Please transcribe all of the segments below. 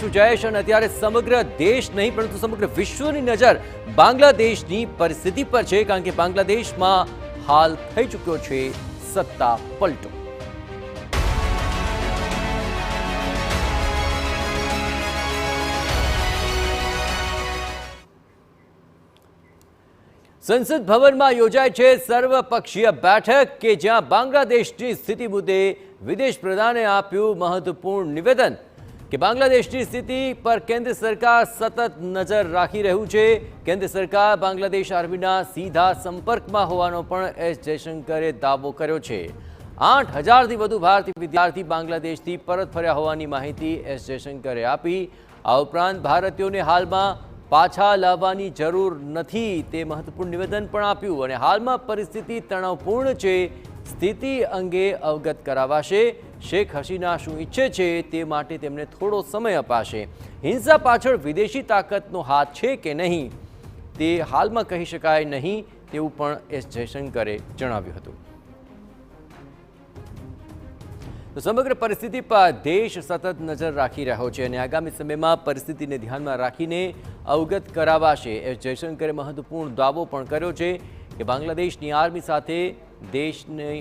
છું જયેશ અને અત્યારે સમગ્ર દેશ નહીં પરંતુ સમગ્ર વિશ્વની નજર બાંગ્લાદેશની પરિસ્થિતિ પર છે, કારણ કે બાંગ્લાદેશમાં હાલ થઈ ચૂક્યો છે સત્તા પલટો। સંસદ ભવનમાં યોજાય છે સર્વપક્ષીય બેઠક કે જ્યાં બાંગ્લાદેશની સ્થિતિ મુદ્દે વિદેશ પ્રધાને આપ્યું મહત્વપૂર્ણ નિવેદન કે બાંગ્લાદેશની સ્થિતિ પર કેન્દ્ર સરકાર સતત નજર રાખી રહ્યું છે। કેન્દ્ર સરકાર બાંગ્લાદેશ આર્મીના સીધા સંપર્કમાં હોવાનો પણ એસ જયશંકરે દાવો કર્યો છે। 8,000થી વધુ ભારતીય વિદ્યાર્થી બાંગ્લાદેશથી પરત ફર્યા હોવાની માહિતી એસ જયશંકરે આપી। આ ઉપરાંત ભારતીયોને હાલમાં પાછા લાવવાની જરૂર નથી તે મહત્વપૂર્ણ નિવેદન પણ આપ્યું અને હાલમાં પરિસ્થિતિ તણાવપૂર્ણ છે, સ્થિતિ અંગે અવગત કરાવાશે। શેખ હસીના શું ઈચ્છે છે તે માટે તેમને થોડો સમય અપાશે। હિંસા પાછળ વિદેશી તાકાતનો હાથ છે કે નહીં તે હાલમાં કહી શકાય નહીં તેવું પણ એસ જયશંકરે જણાવ્યું હતું। તો સમગ્ર પરિસ્થિતિ પર દેશ સતત નજર રાખી રહ્યો છે અને આગામી સમયમાં પરિસ્થિતિને ધ્યાનમાં રાખીને અવગત કરાવાશે। એસ જયશંકરે મહત્વપૂર્ણ દાવો પણ કર્યો છે કે બાંગ્લાદેશની આર્મી સાથે દેશની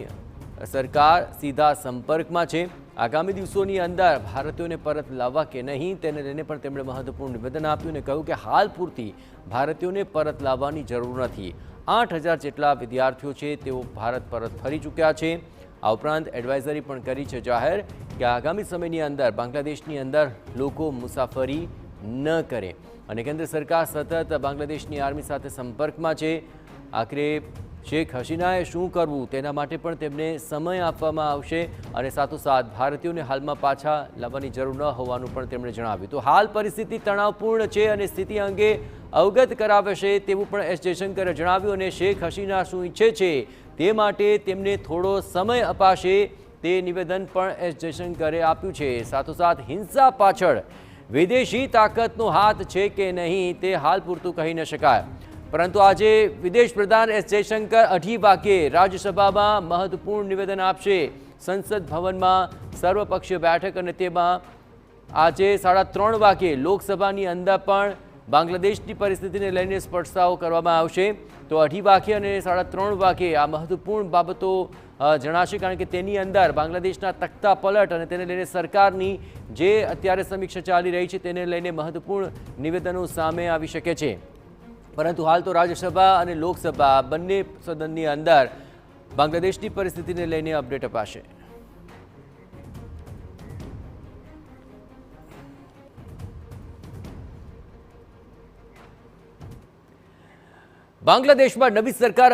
સરકાર સીધા સંપર્કમાં છે। આગામી દિવસોની અંદર ભારતીયોને પરત લાવવા કે નહીં તેને લઈને પણ તેમણે મહત્વપૂર્ણ નિવેદન આપ્યું અને કહ્યું કે હાલ પૂરતી ભારતીયોને પરત લાવવાની જરૂર નથી। 8,000 જેટલા વિદ્યાર્થીઓ છે તેઓ ભારત પરત ફરી ચૂક્યા છે। આ ઉપરાંત એડવાઇઝરી પણ કરી છે જાહેર કે આગામી સમયની અંદર બાંગ્લાદેશની અંદર લોકો મુસાફરી ન કરે અને કેન્દ્ર સરકાર સતત બાંગ્લાદેશની આર્મી સાથે સંપર્કમાં છે। આખરે શેખ હસીનાએ શું કરવું તેના માટે પણ તેમને સમય આપવામાં આવશે અને સાથોસાથ ભારતીયોને હાલમાં પાછા લાવવાની જરૂર ન હોવાનું પણ તેમણે જણાવ્યું। તો હાલ પરિસ્થિતિ તણાવપૂર્ણ છે અને સ્થિતિ અંગે અવગત કરાવશે તેવું પણ એસ જયશંકરે જણાવ્યું અને શેખ હસીના શું ઈચ્છે છે તે માટે તેમને થોડો સમય અપાશે તે નિવેદન પણ એસ જયશંકરે આપ્યું છે। સાથોસાથ હિંસા પાછળ વિદેશી તાકાતનો હાથ છે કે નહીં તે હાલ પૂરતું કહી ન શકાય, પરંતુ આજે વિદેશ પ્રધાન એસ જયશંકર 8 વાગ્યે રાજ્યસભામાં મહત્વપૂર્ણ નિવેદન આપશે। સંસદ ભવનમાં સર્વપક્ષીય બેઠક અને તેમાં આજે 3:30 વાગ્યે લોકસભાની અંદર પણ બાંગ્લાદેશની પરિસ્થિતિને લઈને સ્પષ્ટતાઓ કરવામાં આવશે। તો 8 વાગ્યે અને 3:30 વાગ્યે આ મહત્વપૂર્ણ બાબતો જણાશે, કારણ કે તેની અંદર બાંગ્લાદેશના તખ્તા પલટ અને તેને લઈને સરકારની જે અત્યારે સમીક્ષા ચાલી રહી છે તેને લઈને મહત્વપૂર્ણ નિવેદનો સામે આવી શકે છે। પરંતુ હાલ તો રાજ્યસભા અને લોકસભા બંને સદનની અંદર બાંગ્લાદેશની પરિસ્થિતિને લઈને અપડેટ અપાશે। બાંગ્લાદેશમાં નવી સરકાર